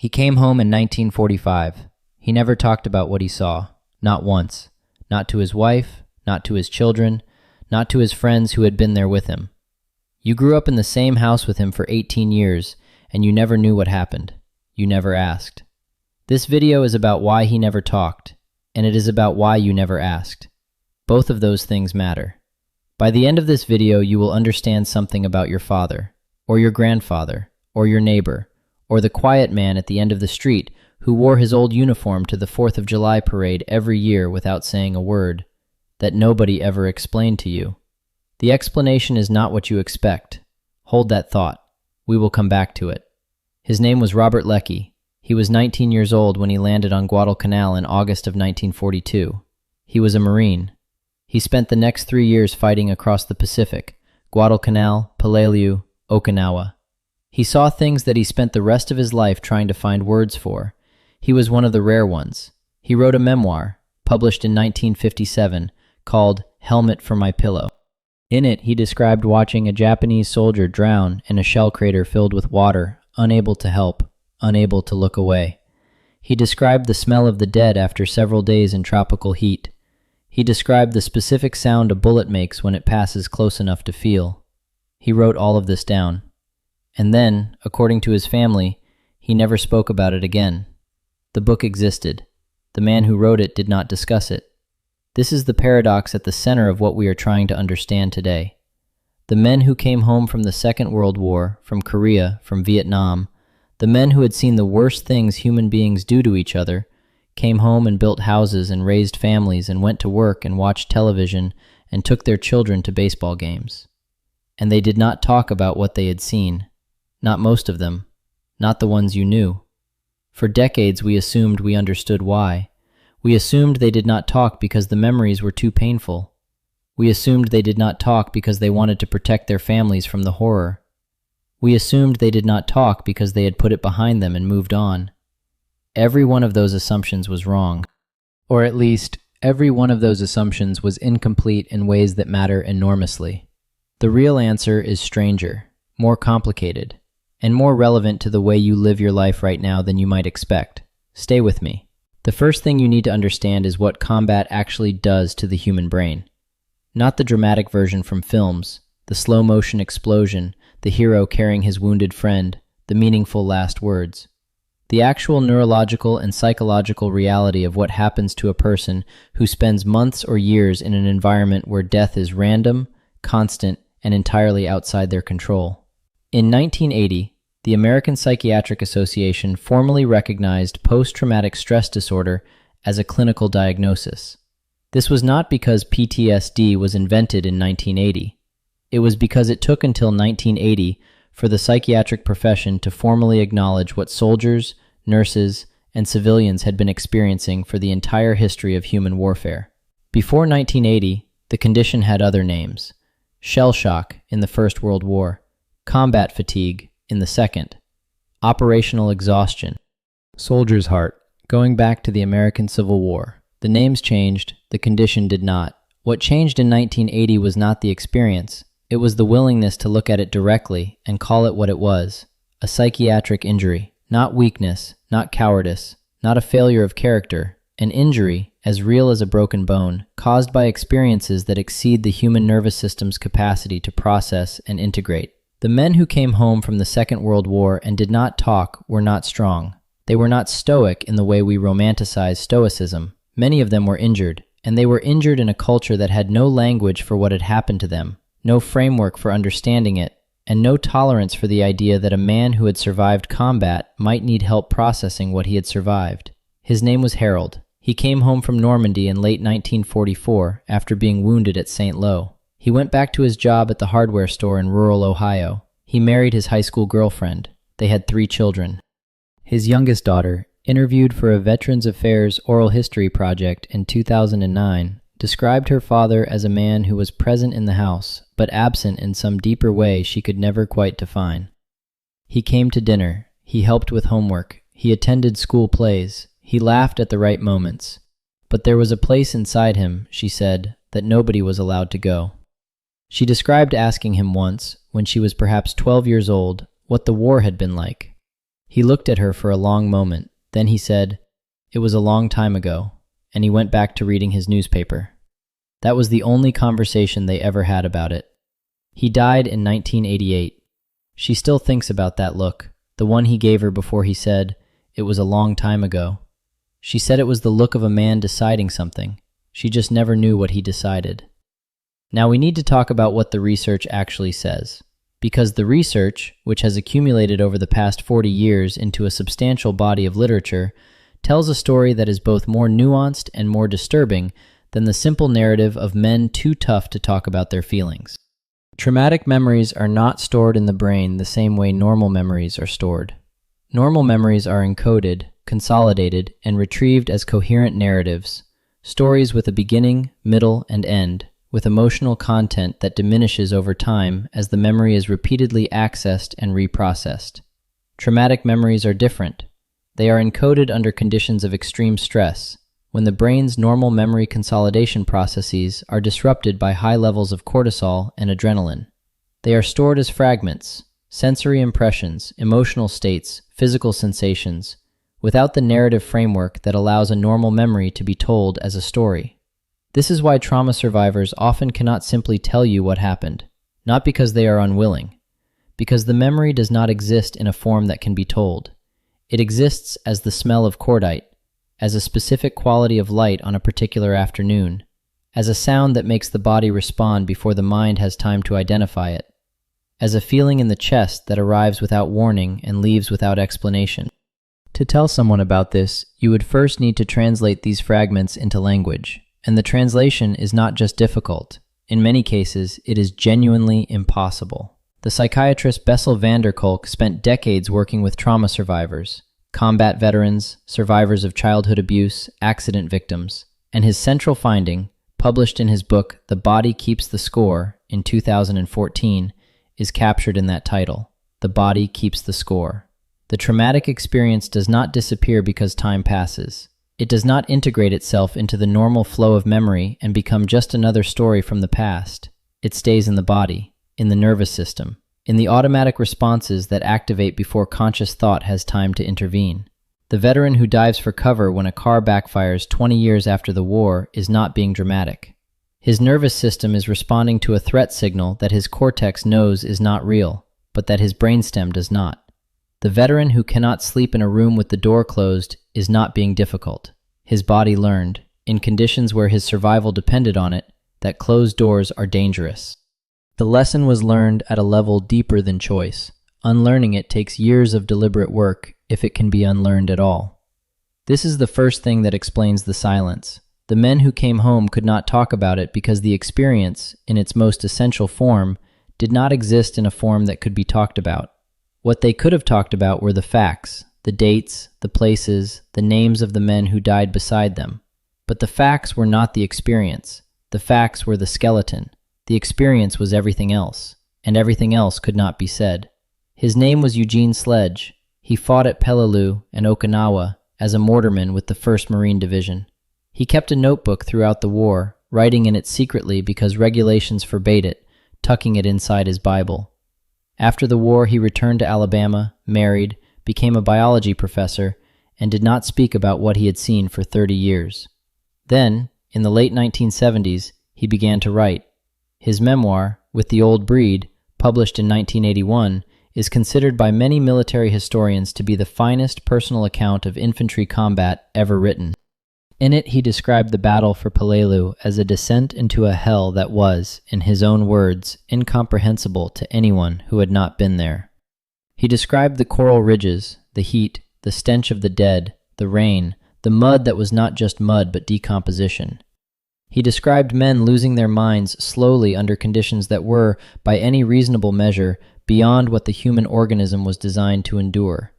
He came home in 1945. He never talked about what he saw, not once. Not to his wife, not to his children, not to his friends who had been there with him. You grew up in the same house with him for 18 years, and you never knew what happened. You never asked. This video is about why he never talked, and it is about why you never asked. Both of those things matter. By the end of this video, you will understand something about your father, or your grandfather, or your neighbor, or the quiet man at the end of the street who wore his old uniform to the 4th of July parade every year without saying a word, that nobody ever explained to you. The explanation is not what you expect. Hold that thought. We will come back to it. His name was Robert Leckie. He was 19 years old when he landed on Guadalcanal in August of 1942. He was a Marine. He spent the next 3 years fighting across the Pacific, Guadalcanal, Peleliu, Okinawa. He saw things that he spent the rest of his life trying to find words for. He was one of the rare ones. He wrote a memoir, published in 1957, called Helmet for My Pillow. In it, he described watching a Japanese soldier drown in a shell crater filled with water, unable to help, unable to look away. He described the smell of the dead after several days in tropical heat. He described the specific sound a bullet makes when it passes close enough to feel. He wrote all of this down. And then, according to his family, he never spoke about it again. The book existed. The man who wrote it did not discuss it. This is the paradox at the center of what we are trying to understand today. The men who came home from the Second World War, from Korea, from Vietnam, the men who had seen the worst things human beings do to each other, came home and built houses and raised families and went to work and watched television and took their children to baseball games. And they did not talk about what they had seen. Not most of them. Not the ones you knew. For decades we assumed we understood why. We assumed they did not talk because the memories were too painful. We assumed they did not talk because they wanted to protect their families from the horror. We assumed they did not talk because they had put it behind them and moved on. Every one of those assumptions was wrong. Or at least, every one of those assumptions was incomplete in ways that matter enormously. The real answer is stranger, more complicated, and more relevant to the way you live your life right now than you might expect. Stay with me. The first thing you need to understand is what combat actually does to the human brain. Not the dramatic version from films, the slow-motion explosion, the hero carrying his wounded friend, the meaningful last words. The actual neurological and psychological reality of what happens to a person who spends months or years in an environment where death is random, constant, and entirely outside their control. In 1980, the American Psychiatric Association formally recognized post-traumatic stress disorder as a clinical diagnosis. This was not because PTSD was invented in 1980. It was because it took until 1980 for the psychiatric profession to formally acknowledge what soldiers, nurses, and civilians had been experiencing for the entire history of human warfare. Before 1980, the condition had other names: shell shock in the First World War, combat fatigue in the Second, operational exhaustion, soldier's heart, going back to the American Civil War. The names changed, the condition did not. What changed in 1980 was not the experience, it was the willingness to look at it directly and call it what it was: a psychiatric injury. Not weakness, not cowardice, not a failure of character, an injury, as real as a broken bone, caused by experiences that exceed the human nervous system's capacity to process and integrate. The men who came home from the Second World War and did not talk were not strong. They were not stoic in the way we romanticize stoicism. Many of them were injured, and they were injured in a culture that had no language for what had happened to them, no framework for understanding it, and no tolerance for the idea that a man who had survived combat might need help processing what he had survived. His name was Harold. He came home from Normandy in late 1944 after being wounded at St. Lo. He went back to his job at the hardware store in rural Ohio. He married his high school girlfriend. They had 3 children. His youngest daughter, interviewed for a Veterans Affairs oral history project in 2009, described her father as a man who was present in the house, but absent in some deeper way she could never quite define. He came to dinner, he helped with homework, he attended school plays, he laughed at the right moments. But there was a place inside him, she said, that nobody was allowed to go. She described asking him once, when she was perhaps 12 years old, what the war had been like. He looked at her for a long moment. Then he said, "It was a long time ago," and he went back to reading his newspaper. That was the only conversation they ever had about it. He died in 1988. She still thinks about that look, the one he gave her before he said, "It was a long time ago." She said it was the look of a man deciding something. She just never knew what he decided. Now we need to talk about what the research actually says. Because the research, which has accumulated over the past 40 years into a substantial body of literature, tells a story that is both more nuanced and more disturbing than the simple narrative of men too tough to talk about their feelings. Traumatic memories are not stored in the brain the same way normal memories are stored. Normal memories are encoded, consolidated, and retrieved as coherent narratives, stories with a beginning, middle, and end, with emotional content that diminishes over time as the memory is repeatedly accessed and reprocessed. Traumatic memories are different. They are encoded under conditions of extreme stress, when the brain's normal memory consolidation processes are disrupted by high levels of cortisol and adrenaline. They are stored as fragments, sensory impressions, emotional states, physical sensations, without the narrative framework that allows a normal memory to be told as a story. This is why trauma survivors often cannot simply tell you what happened, not because they are unwilling, because the memory does not exist in a form that can be told. It exists as the smell of cordite, as a specific quality of light on a particular afternoon, as a sound that makes the body respond before the mind has time to identify it, as a feeling in the chest that arrives without warning and leaves without explanation. To tell someone about this, you would first need to translate these fragments into language, and the translation is not just difficult. In many cases, it is genuinely impossible. The psychiatrist Bessel van der Kolk spent decades working with trauma survivors, combat veterans, survivors of childhood abuse, accident victims, and his central finding, published in his book The Body Keeps the Score in 2014, is captured in that title, The Body Keeps the Score. The traumatic experience does not disappear because time passes. It does not integrate itself into the normal flow of memory and become just another story from the past. It stays in the body, in the nervous system, in the automatic responses that activate before conscious thought has time to intervene. The veteran who dives for cover when a car backfires 20 years after the war is not being dramatic. His nervous system is responding to a threat signal that his cortex knows is not real, but that his brainstem does not. The veteran who cannot sleep in a room with the door closed is not being difficult. His body learned, in conditions where his survival depended on it, that closed doors are dangerous. The lesson was learned at a level deeper than choice. Unlearning it takes years of deliberate work, if it can be unlearned at all. This is the first thing that explains the silence. The men who came home could not talk about it because the experience, in its most essential form, did not exist in a form that could be talked about. What they could have talked about were the facts, the dates, the places, the names of the men who died beside them. But the facts were not the experience. The facts were the skeleton. The experience was everything else, and everything else could not be said. His name was Eugene Sledge. He fought at Peleliu and Okinawa as a mortarman with the 1st Marine Division. He kept a notebook throughout the war, writing in it secretly because regulations forbade it, tucking it inside his Bible. After the war, he returned to Alabama, married, became a biology professor, and did not speak about what he had seen for 30 years. Then, in the late 1970s, he began to write. His memoir, With the Old Breed, published in 1981, is considered by many military historians to be the finest personal account of infantry combat ever written. In it, he described the battle for Peleliu as a descent into a hell that was, in his own words, incomprehensible to anyone who had not been there. He described the coral ridges, the heat, the stench of the dead, the rain, the mud that was not just mud but decomposition. He described men losing their minds slowly under conditions that were, by any reasonable measure, beyond what the human organism was designed to endure.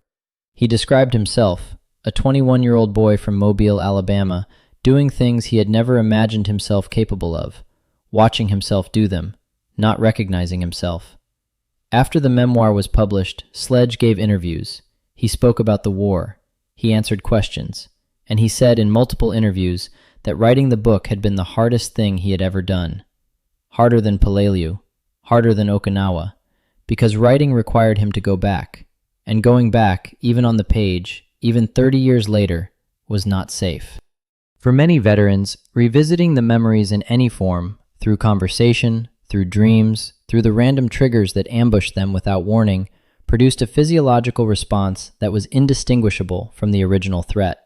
He described himself, a 21-year-old boy from Mobile, Alabama, doing things he had never imagined himself capable of, watching himself do them, not recognizing himself. After the memoir was published, Sledge gave interviews. He spoke about the war. He answered questions. And he said in multiple interviews that writing the book had been the hardest thing he had ever done. Harder than Peleliu, harder than Okinawa, because writing required him to go back. and going back, even on the page, even 30 years later, was not safe. For many veterans, revisiting the memories in any form, through conversation, through dreams, through the random triggers that ambushed them without warning, produced a physiological response that was indistinguishable from the original threat.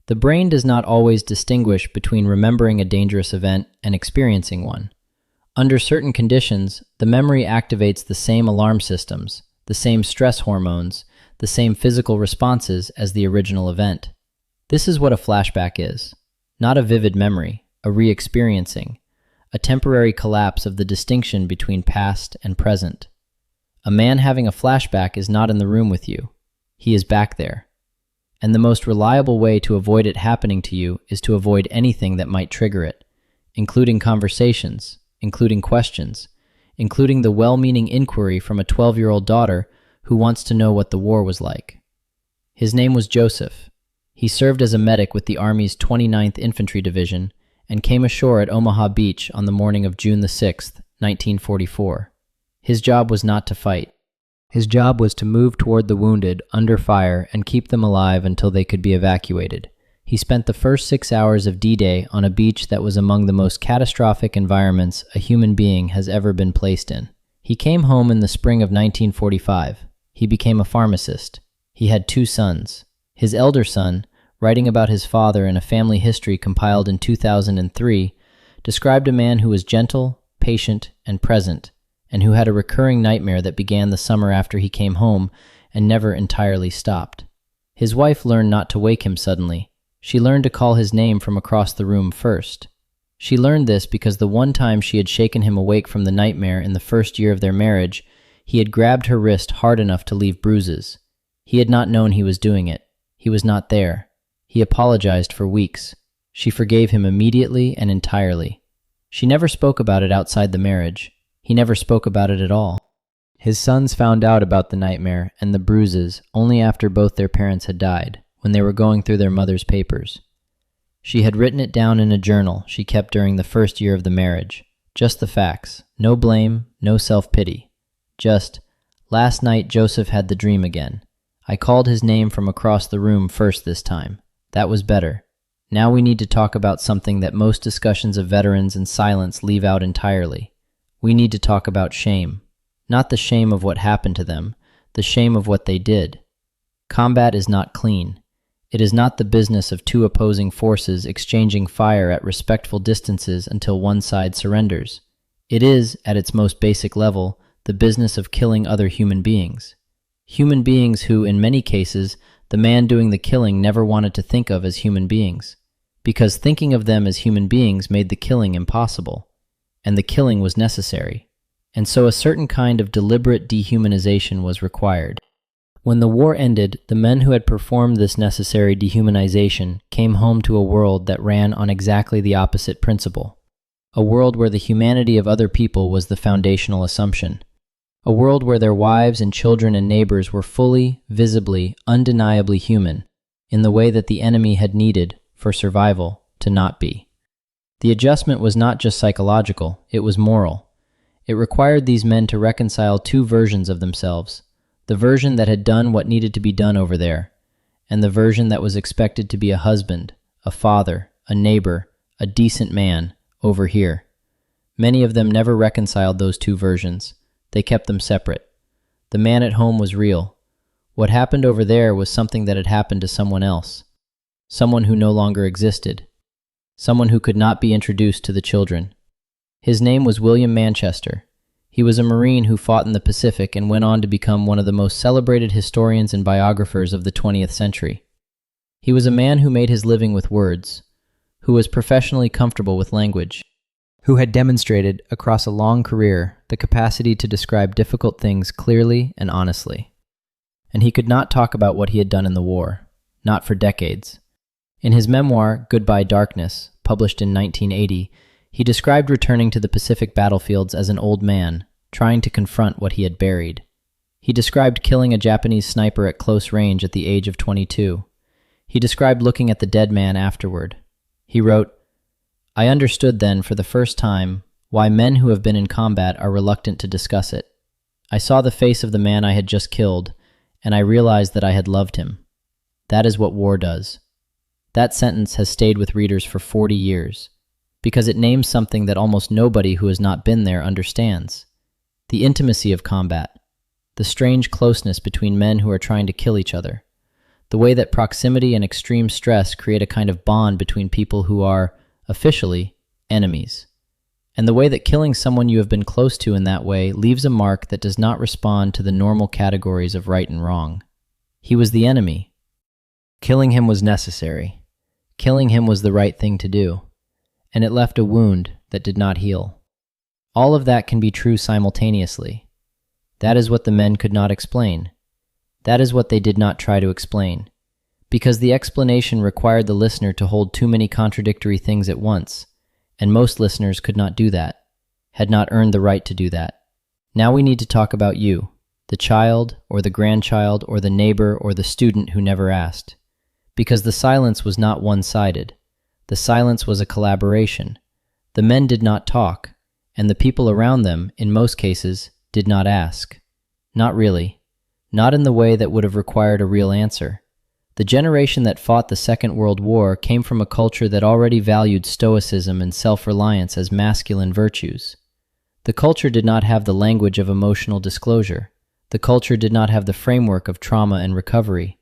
The brain does not always distinguish between remembering a dangerous event and experiencing one. Under certain conditions, the memory activates the same alarm systems, the same stress hormones, the same physical responses as the original event. This is what a flashback is. Not a vivid memory, a re-experiencing, a temporary collapse of the distinction between past and present. A man having a flashback is not in the room with you. He is back there. And the most reliable way to avoid it happening to you is to avoid anything that might trigger it, including conversations, including questions, including the well-meaning inquiry from a 12-year-old daughter who wants to know what the war was like. His name was Joseph. He served as a medic with the Army's 29th Infantry Division and came ashore at Omaha Beach on the morning of June the 6th, 1944. His job was not to fight. His job was to move toward the wounded under fire and keep them alive until they could be evacuated. He spent the first 6 hours of D-Day on a beach that was among the most catastrophic environments a human being has ever been placed in. He came home in the spring of 1945. He became a pharmacist. He had 2 sons. His elder son, writing about his father in a family history compiled in 2003, described a man who was gentle, patient, and present, and who had a recurring nightmare that began the summer after he came home and never entirely stopped. His wife learned not to wake him suddenly. She learned to call his name from across the room first. She learned this because the one time she had shaken him awake from the nightmare in the first year of their marriage, he had grabbed her wrist hard enough to leave bruises. He had not known he was doing it. He was not there. He apologized for weeks. She forgave him immediately and entirely. She never spoke about it outside the marriage. He never spoke about it at all. His sons found out about the nightmare and the bruises only after both their parents had died, when they were going through their mother's papers. She had written it down in a journal she kept during the first year of the marriage. Just the facts. No blame, no self-pity. Just, last night Joseph had the dream again. I called his name from across the room first this time. That was better. Now we need to talk about something that most discussions of veterans in silence leave out entirely. We need to talk about shame. Not the shame of what happened to them, the shame of what they did. Combat is not clean. It is not the business of 2 opposing forces exchanging fire at respectful distances until one side surrenders. It is, at its most basic level, the business of killing other human beings. Human beings who, in many cases, the man doing the killing never wanted to think of as human beings, because thinking of them as human beings made the killing impossible, and the killing was necessary, and so a certain kind of deliberate dehumanization was required. When the war ended, the men who had performed this necessary dehumanization came home to a world that ran on exactly the opposite principle, a world where the humanity of other people was the foundational assumption. A world where their wives and children and neighbors were fully, visibly, undeniably human, in the way that the enemy had needed, for survival, to not be. The adjustment was not just psychological, it was moral. It required these men to reconcile 2 versions of themselves, the version that had done what needed to be done over there, and the version that was expected to be a husband, a father, a neighbor, a decent man, over here. Many of them never reconciled those 2 versions. They kept them separate. The man at home was real. What happened over there was something that had happened to someone else. Someone who no longer existed. Someone who could not be introduced to the children. His name was William Manchester. He was a Marine who fought in the Pacific and went on to become one of the most celebrated historians and biographers of the 20th century. He was a man who made his living with words, who was professionally comfortable with language, who had demonstrated, across a long career, the capacity to describe difficult things clearly and honestly. And he could not talk about what he had done in the war, not for decades. In his memoir, Goodbye Darkness, published in 1980, he described returning to the Pacific battlefields as an old man, trying to confront what he had buried. He described killing a Japanese sniper at close range at the age of 22. He described looking at the dead man afterward. He wrote, "I understood then for the first time why men who have been in combat are reluctant to discuss it. I saw the face of the man I had just killed, and I realized that I had loved him. That is what war does. That sentence has stayed with readers for 40 years, because it names something that almost nobody who has not been there understands. The intimacy of combat, the strange closeness between men who are trying to kill each other, the way that proximity and extreme stress create a kind of bond between people who are, officially, enemies, and the way that killing someone you have been close to in that way leaves a mark that does not respond to the normal categories of right and wrong. He was the enemy. Killing him was necessary. Killing him was the right thing to do, and it left a wound that did not heal. All of that can be true simultaneously. That is what the men could not explain. That is what they did not try to explain, because the explanation required the listener to hold too many contradictory things at once, and most listeners could not do that, had not earned the right to do that. Now we need to talk about you, the child, or the grandchild, or the neighbor, or the student who never asked, because the silence was not one-sided. The silence was a collaboration. The men did not talk, and the people around them, in most cases, did not ask. Not really. Not in the way that would have required a real answer. The generation that fought the Second World War came from a culture that already valued stoicism and self-reliance as masculine virtues. The culture did not have the language of emotional disclosure. The culture did not have the framework of trauma and recovery.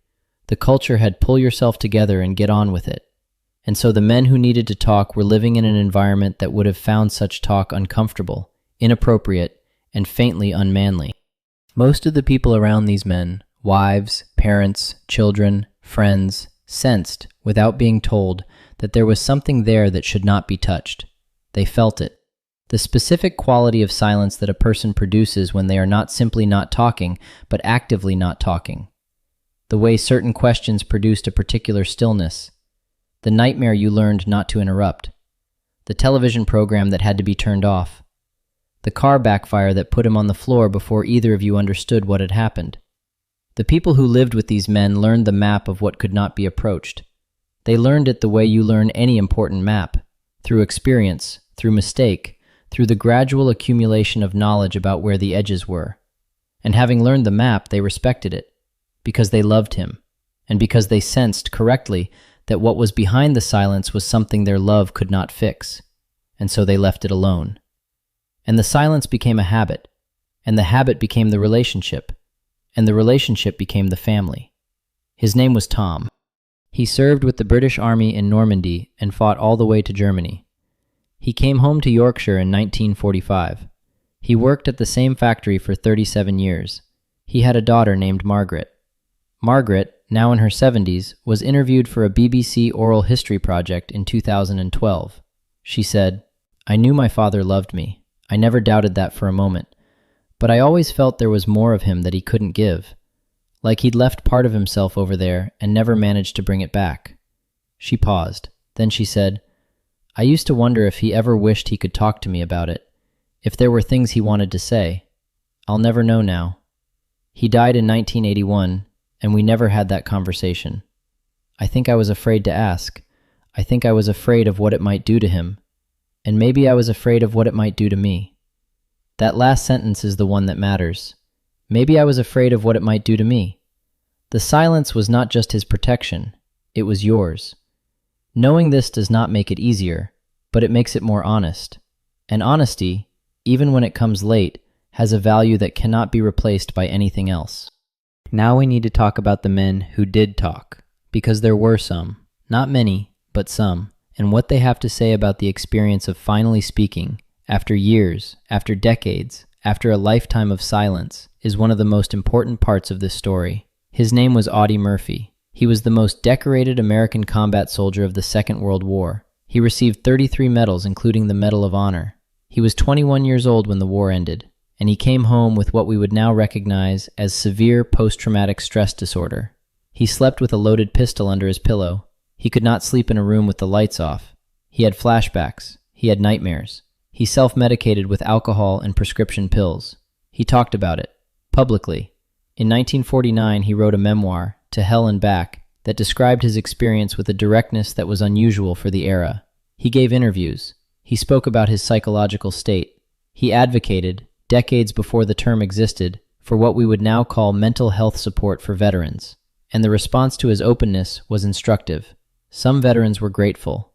The culture had pull yourself together and get on with it. And so the men who needed to talk were living in an environment that would have found such talk uncomfortable, inappropriate, and faintly unmanly. Most of the people around these men, wives, parents, children, friends, sensed, without being told, that there was something there that should not be touched. They felt it. The specific quality of silence that a person produces when they are not simply not talking, but actively not talking. The way certain questions produced a particular stillness. The nightmare you learned not to interrupt. The television program that had to be turned off. The car backfire that put him on the floor before either of you understood what had happened. The people who lived with these men learned the map of what could not be approached. They learned it the way you learn any important map, through experience, through mistake, through the gradual accumulation of knowledge about where the edges were. And having learned the map, they respected it, because they loved him, and because they sensed correctly that what was behind the silence was something their love could not fix, and so they left it alone. And the silence became a habit, and the habit became the relationship, and the relationship became the family. His name was Tom. He served with the British Army in Normandy and fought all the way to Germany. He came home to Yorkshire in 1945. He worked at the same factory for 37 years. He had a daughter named Margaret. Margaret, now in her 70s, was interviewed for a BBC oral history project in 2012. She said, "I knew my father loved me. I never doubted that for a moment. But I always felt there was more of him that he couldn't give. Like he'd left part of himself over there and never managed to bring it back." She paused. Then she said, "I used to wonder if he ever wished he could talk to me about it, if there were things he wanted to say. I'll never know now. He died in 1981, and we never had that conversation. I think I was afraid to ask. I think I was afraid of what it might do to him. And maybe I was afraid of what it might do to me. That last sentence is the one that matters. Maybe I was afraid of what it might do to me. The silence was not just his protection, it was yours. Knowing this does not make it easier, but it makes it more honest. And honesty, even when it comes late, has a value that cannot be replaced by anything else." Now we need to talk about the men who did talk, because there were some, not many, but some, and what they have to say about the experience of finally speaking, after years, after decades, after a lifetime of silence, is one of the most important parts of this story. His name was Audie Murphy. He was the most decorated American combat soldier of the Second World War. He received 33 medals, including the Medal of Honor. He was 21 years old when the war ended, and he came home with what we would now recognize as severe post-traumatic stress disorder. He slept with a loaded pistol under his pillow. He could not sleep in a room with the lights off. He had flashbacks. He had nightmares. He self-medicated with alcohol and prescription pills. He talked about it, publicly. In 1949, he wrote a memoir, To Hell and Back, that described his experience with a directness that was unusual for the era. He gave interviews. He spoke about his psychological state. He advocated, decades before the term existed, for what we would now call mental health support for veterans, and the response to his openness was instructive. Some veterans were grateful.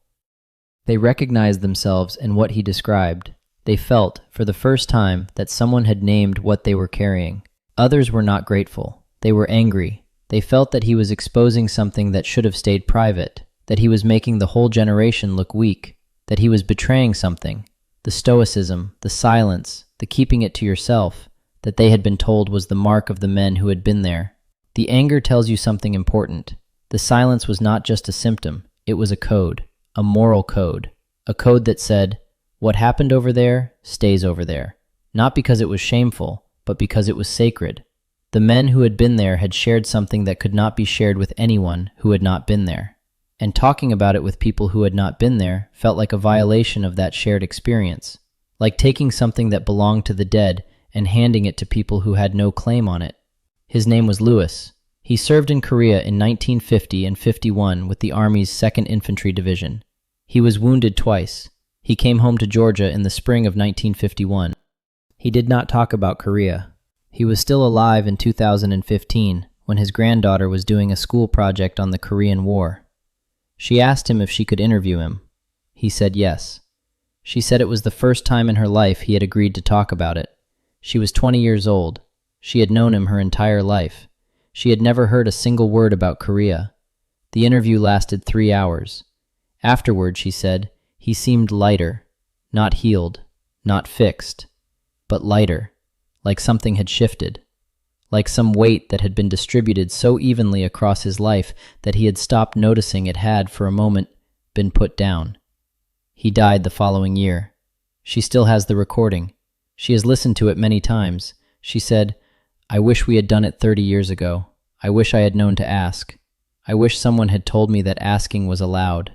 They recognized themselves in what he described. They felt, for the first time, that someone had named what they were carrying. Others were not grateful. They were angry. They felt that he was exposing something that should have stayed private, that he was making the whole generation look weak, that he was betraying something. The stoicism, the silence, the keeping it to yourself, that they had been told was the mark of the men who had been there. The anger tells you something important. The silence was not just a symptom, it was a code, a moral code, a code that said, what happened over there stays over there, not because it was shameful, but because it was sacred. The men who had been there had shared something that could not be shared with anyone who had not been there. And talking about it with people who had not been there felt like a violation of that shared experience, like taking something that belonged to the dead and handing it to people who had no claim on it. His name was Lewis. He served in Korea in 1950 and 51 with the Army's 2nd Infantry Division. He was wounded twice. He came home to Georgia in the spring of 1951. He did not talk about Korea. He was still alive in 2015 when his granddaughter was doing a school project on the Korean War. She asked him if she could interview him. He said yes. She said it was the first time in her life he had agreed to talk about it. She was 20 years old. She had known him her entire life. She had never heard a single word about Korea. The interview lasted 3 hours. Afterward, she said, he seemed lighter, not healed, not fixed, but lighter, like something had shifted, like some weight that had been distributed so evenly across his life that he had stopped noticing it had, for a moment, been put down. He died the following year. She still has the recording. She has listened to it many times. She said, I wish we had done it 30 years ago. I wish I had known to ask. I wish someone had told me that asking was allowed.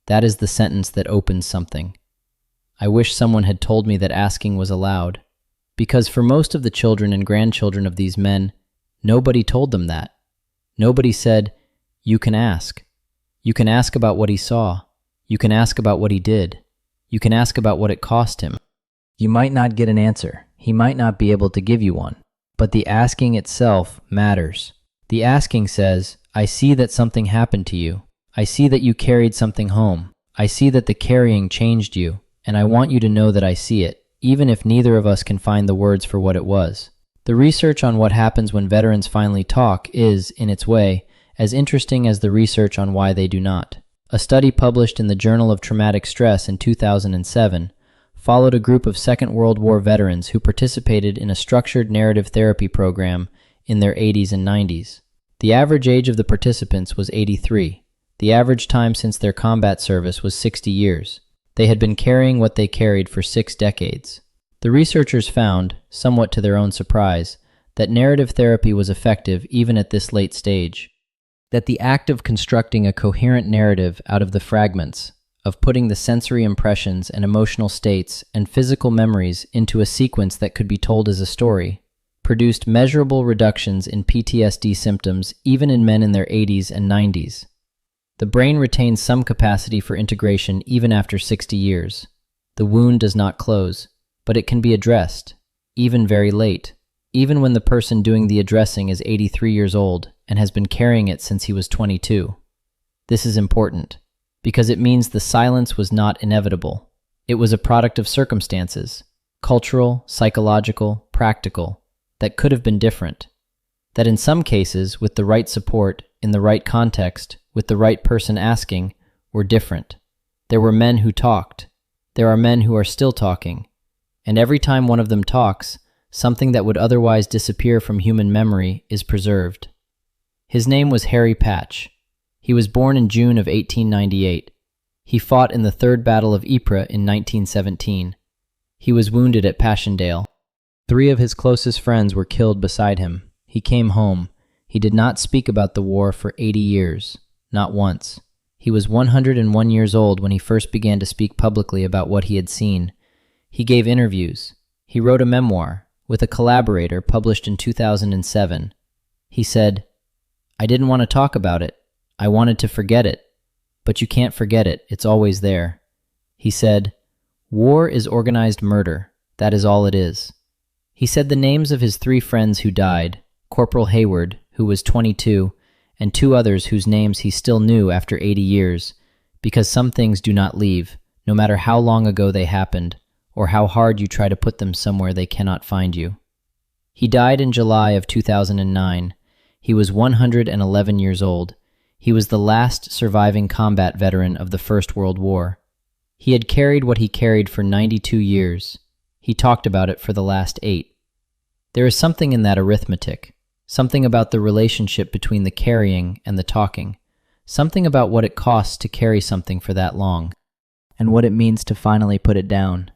That is the sentence that opens something. I wish someone had told me that asking was allowed. Because for most of the children and grandchildren of these men, nobody told them that. Nobody said, you can ask. You can ask about what he saw. You can ask about what he did. You can ask about what it cost him. You might not get an answer. He might not be able to give you one. But the asking itself matters. The asking says, I see that something happened to you. I see that you carried something home. I see that the carrying changed you, and I want you to know that I see it, even if neither of us can find the words for what it was. The research on what happens when veterans finally talk is, in its way, as interesting as the research on why they do not. A study published in the Journal of Traumatic Stress in 2007 followed a group of Second World War veterans who participated in a structured narrative therapy program in their 80s and 90s. The average age of the participants was 83. The average time since their combat service was 60 years. They had been carrying what they carried for 6 decades. The researchers found, somewhat to their own surprise, that narrative therapy was effective even at this late stage. That the act of constructing a coherent narrative out of the fragments, of putting the sensory impressions and emotional states and physical memories into a sequence that could be told as a story, produced measurable reductions in PTSD symptoms even in men in their 80s and 90s. The brain retains some capacity for integration even after 60 years. The wound does not close, but it can be addressed, even very late, even when the person doing the addressing is 83 years old and has been carrying it since he was 22. This is important, because it means the silence was not inevitable. It was a product of circumstances, cultural, psychological, practical, that could have been different. That in some cases, with the right support, in the right context, with the right person asking, were different. There were men who talked. There are men who are still talking. And every time one of them talks, something that would otherwise disappear from human memory is preserved. His name was Harry Patch. He was born in June of 1898. He fought in the Third Battle of Ypres in 1917. He was wounded at Passchendaele. 3 of his closest friends were killed beside him. He came home. He did not speak about the war for 80 years. Not once. He was 101 years old when he first began to speak publicly about what he had seen. He gave interviews. He wrote a memoir, with a collaborator, published in 2007. He said, I didn't want to talk about it. I wanted to forget it. But you can't forget it. It's always there. He said, war is organized murder. That is all it is. He said the names of his 3 friends who died, Corporal Hayward, who was 22, and 2 others whose names he still knew after 80 years, because some things do not leave, no matter how long ago they happened, or how hard you try to put them somewhere they cannot find you. He died in July of 2009. He was 111 years old. He was the last surviving combat veteran of the First World War. He had carried what he carried for 92 years. He talked about it for the last 8. There is something in that arithmetic, something about the relationship between the carrying and the talking, something about what it costs to carry something for that long, and what it means to finally put it down,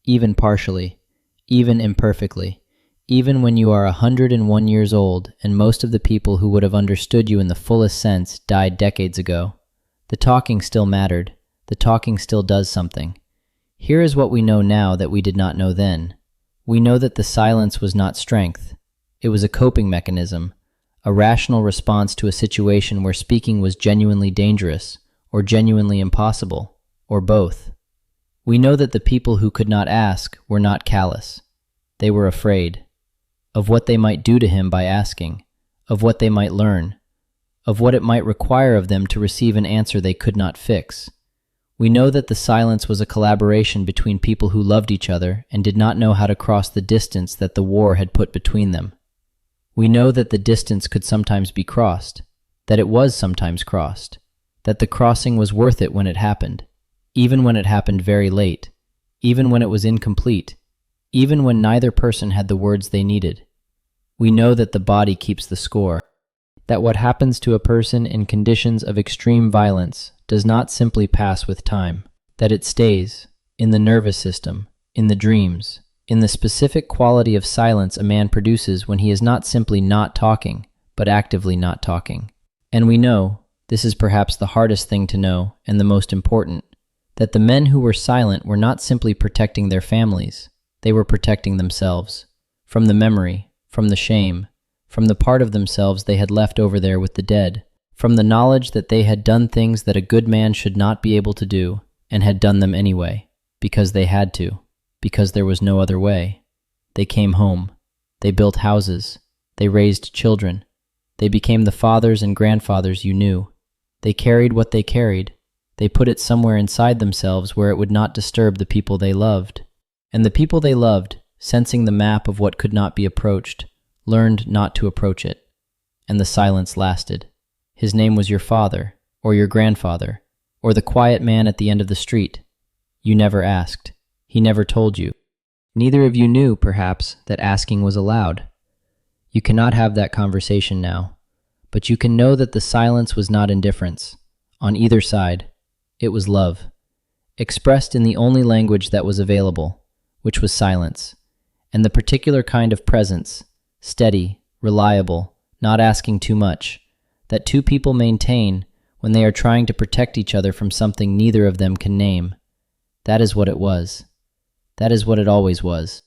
even partially, even imperfectly, even when you are 101 years old and most of the people who would have understood you in the fullest sense died decades ago. The talking still mattered. The talking still does something. Here is what we know now that we did not know then. We know that the silence was not strength. It was a coping mechanism, a rational response to a situation where speaking was genuinely dangerous, or genuinely impossible, or both. We know that the people who could not ask were not callous. They were afraid of what they might do to him by asking, of what they might learn, of what it might require of them to receive an answer they could not fix. We know that the silence was a collaboration between people who loved each other and did not know how to cross the distance that the war had put between them. We know that the distance could sometimes be crossed, that it was sometimes crossed, that the crossing was worth it when it happened, even when it happened very late, even when it was incomplete, even when neither person had the words they needed. We know that the body keeps the score, that what happens to a person in conditions of extreme violence does not simply pass with time, that it stays in the nervous system, in the dreams, in the specific quality of silence a man produces when he is not simply not talking, but actively not talking. And we know, this is perhaps the hardest thing to know and the most important, that the men who were silent were not simply protecting their families, they were protecting themselves, from the memory, from the shame, from the part of themselves they had left over there with the dead, from the knowledge that they had done things that a good man should not be able to do, and had done them anyway, because they had to, because there was no other way. They came home. They built houses. They raised children. They became the fathers and grandfathers you knew. They carried what they carried. They put it somewhere inside themselves where it would not disturb the people they loved. And the people they loved, sensing the map of what could not be approached, learned not to approach it. And the silence lasted. His name was your father, or your grandfather, or the quiet man at the end of the street. You never asked. He never told you. Neither of you knew, perhaps, that asking was allowed. You cannot have that conversation now, but you can know that the silence was not indifference. On either side, it was love, expressed in the only language that was available, which was silence, and the particular kind of presence, steady, reliable, not asking too much, that 2 people maintain when they are trying to protect each other from something neither of them can name. That is what it was. That is what it always was.